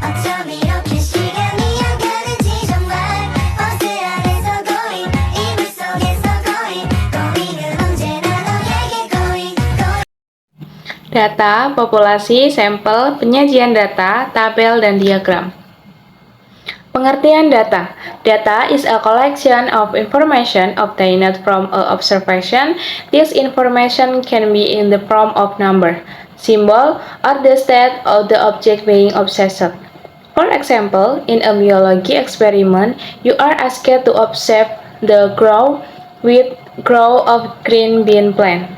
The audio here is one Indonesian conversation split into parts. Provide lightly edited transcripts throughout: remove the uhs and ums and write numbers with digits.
어쩜 이렇게 시간이 안 가는지 정말 버스 안에서 고인 이불 속에서 고인 고인은 언제나 너에게 고인 Data, populasi, sampel, penyajian data, tabel, dan diagram. Pengertian data. Data is a collection of information obtained from a observation. This information can be in the form of number, symbol, or the state of the object being observed. For example, in a biology experiment, you are asked to observe the growth of green bean plant.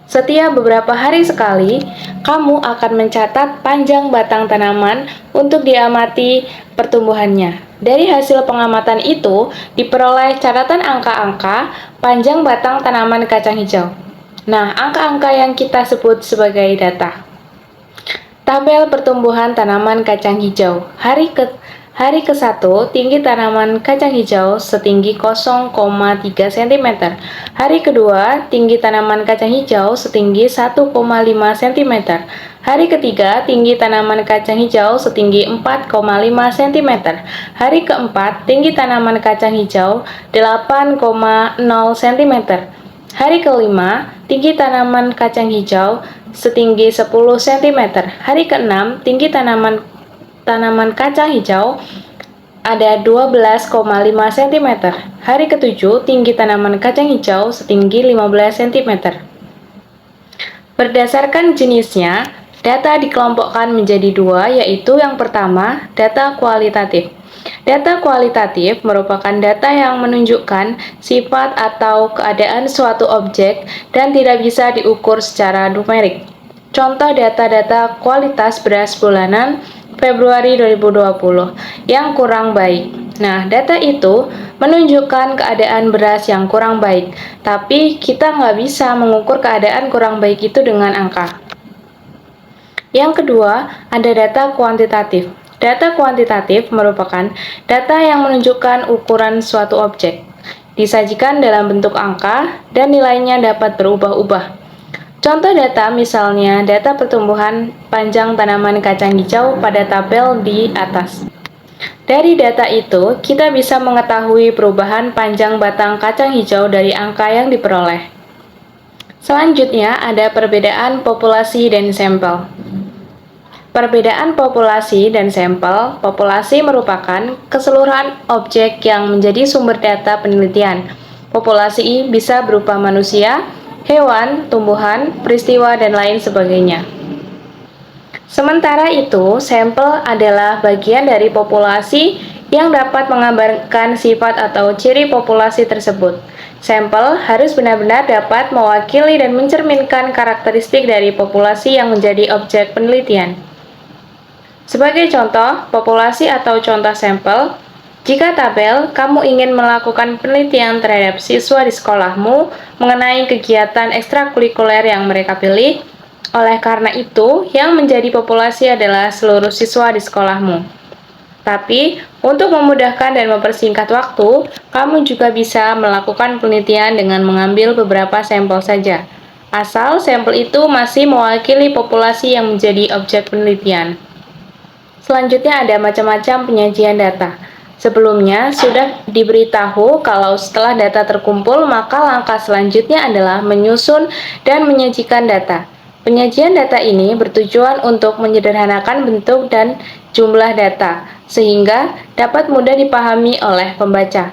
Setiap beberapa hari sekali, kamu akan mencatat panjang batang tanaman untuk diamati pertumbuhannya. Dari hasil pengamatan itu, diperoleh catatan angka-angka panjang batang tanaman kacang hijau. Nah, angka-angka yang kita sebut sebagai data. Tabel pertumbuhan tanaman kacang hijau. Hari ke-1, tinggi tanaman kacang hijau setinggi 0,3 cm. Hari kedua, tinggi tanaman kacang hijau setinggi 1,5 cm. Hari ketiga, tinggi tanaman kacang hijau setinggi 4,5 cm. Hari keempat, tinggi tanaman kacang hijau 8,0 cm. Hari kelima, tinggi tanaman kacang hijau setinggi 10 cm. Hari keenam, tinggi tanaman kacang hijau ada 12,5 cm. Hari ketujuh, tinggi tanaman kacang hijau setinggi 15 cm. Berdasarkan jenisnya, data dikelompokkan menjadi dua, yaitu yang pertama, data kualitatif. Data kualitatif merupakan data yang menunjukkan sifat atau keadaan suatu objek dan tidak bisa diukur secara numerik. Contoh data-data kualitas beras bulanan Februari 2020 yang kurang baik. Nah, data itu menunjukkan keadaan beras yang kurang baik, tapi kita nggak bisa mengukur keadaan kurang baik itu dengan angka. Yang kedua, ada data kuantitatif. Data kuantitatif merupakan data yang menunjukkan ukuran suatu objek, disajikan dalam bentuk angka, dan nilainya dapat berubah-ubah. Contoh data misalnya data pertumbuhan panjang tanaman kacang hijau pada tabel di atas. Dari data itu, kita bisa mengetahui perubahan panjang batang kacang hijau dari angka yang diperoleh. Selanjutnya ada perbedaan populasi dan sampel. Perbedaan populasi dan sampel. Populasi merupakan keseluruhan objek yang menjadi sumber data penelitian. Populasi bisa berupa manusia, hewan, tumbuhan, peristiwa, dan lain sebagainya. Sementara itu, sampel adalah bagian dari populasi yang dapat menggambarkan sifat atau ciri populasi tersebut. Sampel harus benar-benar dapat mewakili dan mencerminkan karakteristik dari populasi yang menjadi objek penelitian. Sebagai contoh, populasi atau contoh sampel, jika tabel, kamu ingin melakukan penelitian terhadap siswa di sekolahmu mengenai kegiatan ekstrakurikuler yang mereka pilih. Oleh karena itu, yang menjadi populasi adalah seluruh siswa di sekolahmu. Tapi, untuk memudahkan dan mempersingkat waktu, kamu juga bisa melakukan penelitian dengan mengambil beberapa sampel saja, asal sampel itu masih mewakili populasi yang menjadi objek penelitian. Selanjutnya ada macam-macam penyajian data. Sebelumnya sudah diberitahu kalau setelah data terkumpul, maka langkah selanjutnya adalah menyusun dan menyajikan data. Penyajian data ini bertujuan untuk menyederhanakan bentuk dan jumlah data, sehingga dapat mudah dipahami oleh pembaca.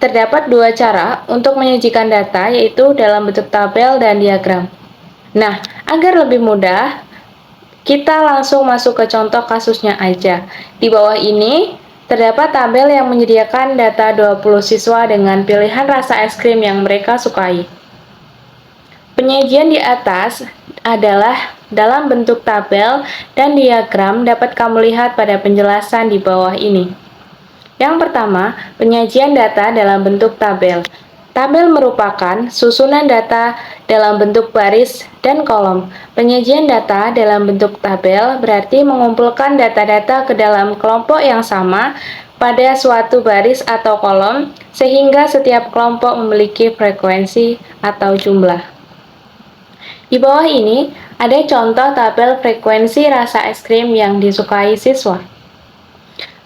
Terdapat dua cara untuk menyajikan data, yaitu dalam bentuk tabel dan diagram. Nah, agar lebih mudah, kita langsung masuk ke contoh kasusnya aja. Di bawah ini terdapat tabel yang menyediakan data 20 siswa dengan pilihan rasa es krim yang mereka sukai. Penyajian di atas adalah dalam bentuk tabel dan diagram dapat kamu lihat pada penjelasan di bawah ini. Yang pertama, penyajian data dalam bentuk tabel. Tabel merupakan susunan data dalam bentuk baris dan kolom. Penyajian data dalam bentuk tabel berarti mengumpulkan data-data ke dalam kelompok yang sama pada suatu baris atau kolom, sehingga setiap kelompok memiliki frekuensi atau jumlah. Di bawah ini ada contoh tabel frekuensi rasa es krim yang disukai siswa.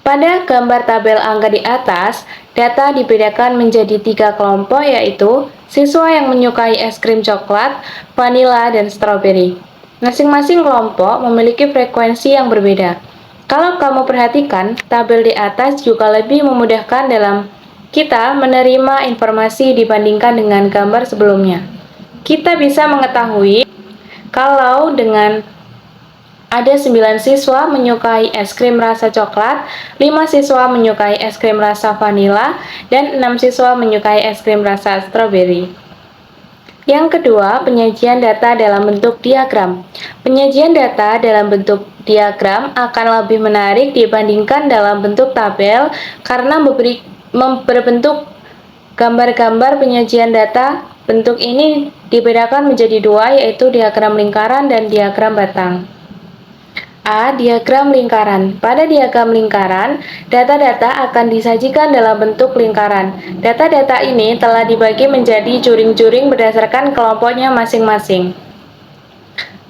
Pada gambar tabel angka di atas, data dibedakan menjadi 3 kelompok, yaitu siswa yang menyukai es krim coklat, vanila, dan stroberi. Masing-masing kelompok memiliki frekuensi yang berbeda. Kalau kamu perhatikan, tabel di atas juga lebih memudahkan dalam kita menerima informasi dibandingkan dengan gambar sebelumnya. Kita bisa mengetahui kalau dengan ada 9 siswa menyukai es krim rasa coklat, 5 siswa menyukai es krim rasa vanila, dan 6 siswa menyukai es krim rasa stroberi. Yang kedua, penyajian data dalam bentuk diagram. Penyajian data dalam bentuk diagram akan lebih menarik dibandingkan dalam bentuk tabel karena berbentuk gambar-gambar penyajian data. Bentuk ini dibedakan menjadi dua, yaitu diagram lingkaran dan diagram batang. A. Diagram lingkaran. Pada diagram lingkaran, data-data akan disajikan dalam bentuk lingkaran. Data-data ini telah dibagi menjadi juring-juring berdasarkan kelompoknya masing-masing.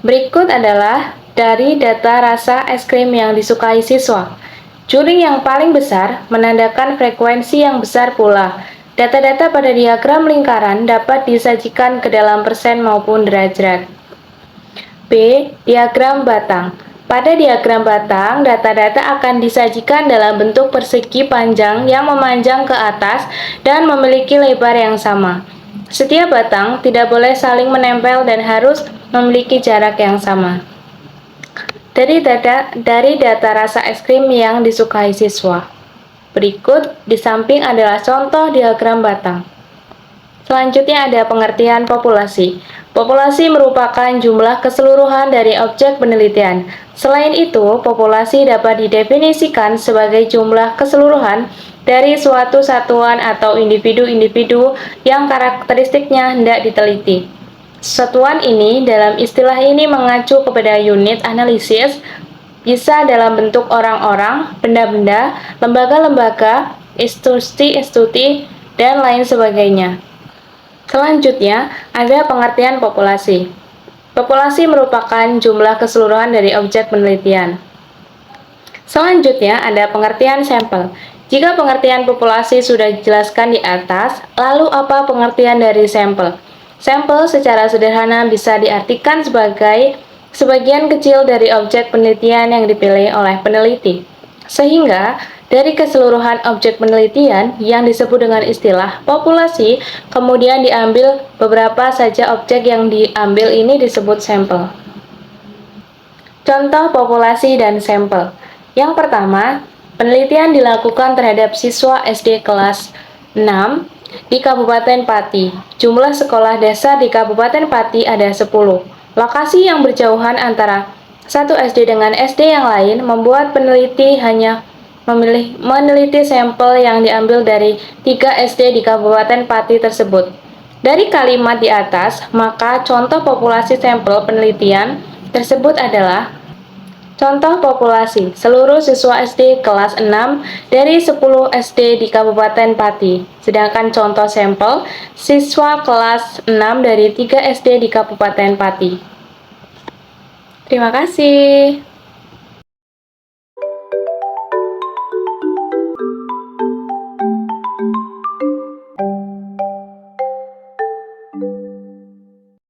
Berikut adalah dari data rasa es krim yang disukai siswa. Juring yang paling besar menandakan frekuensi yang besar pula. Data-data pada diagram lingkaran dapat disajikan ke dalam persen maupun derajat. B. Diagram batang. Pada diagram batang, data-data akan disajikan dalam bentuk persegi panjang yang memanjang ke atas dan memiliki lebar yang sama. Setiap batang tidak boleh saling menempel dan harus memiliki jarak yang sama. Dari data rasa es krim yang disukai siswa. Berikut di samping adalah contoh diagram batang. Selanjutnya ada pengertian populasi. Populasi merupakan jumlah keseluruhan dari objek penelitian. Selain itu, populasi dapat didefinisikan sebagai jumlah keseluruhan dari suatu satuan atau individu-individu yang karakteristiknya hendak diteliti. Satuan ini dalam istilah ini mengacu kepada unit analisis, bisa dalam bentuk orang-orang, benda-benda, lembaga-lembaga, institusi-institusi, dan lain sebagainya. Selanjutnya, ada pengertian populasi. Populasi merupakan jumlah keseluruhan dari objek penelitian. Selanjutnya, ada pengertian sampel. Jika pengertian populasi sudah dijelaskan di atas, lalu apa pengertian dari sampel? Sampel secara sederhana bisa diartikan sebagai sebagian kecil dari objek penelitian yang dipilih oleh peneliti. Sehingga, dari keseluruhan objek penelitian yang disebut dengan istilah populasi, kemudian diambil beberapa saja objek yang diambil ini disebut sampel. Contoh populasi dan sampel. Yang pertama, penelitian dilakukan terhadap siswa SD kelas 6 di Kabupaten Pati. Jumlah sekolah dasar di Kabupaten Pati ada 10. Lokasi yang berjauhan antara satu SD dengan SD yang lain membuat peneliti hanya meneliti sampel yang diambil dari 3 SD di Kabupaten Pati tersebut. Dari kalimat di atas, maka contoh populasi sampel penelitian tersebut adalah contoh populasi seluruh siswa SD kelas 6 dari 10 SD di Kabupaten Pati. Sedangkan contoh sampel siswa kelas 6 dari 3 SD di Kabupaten Pati. Terima kasih.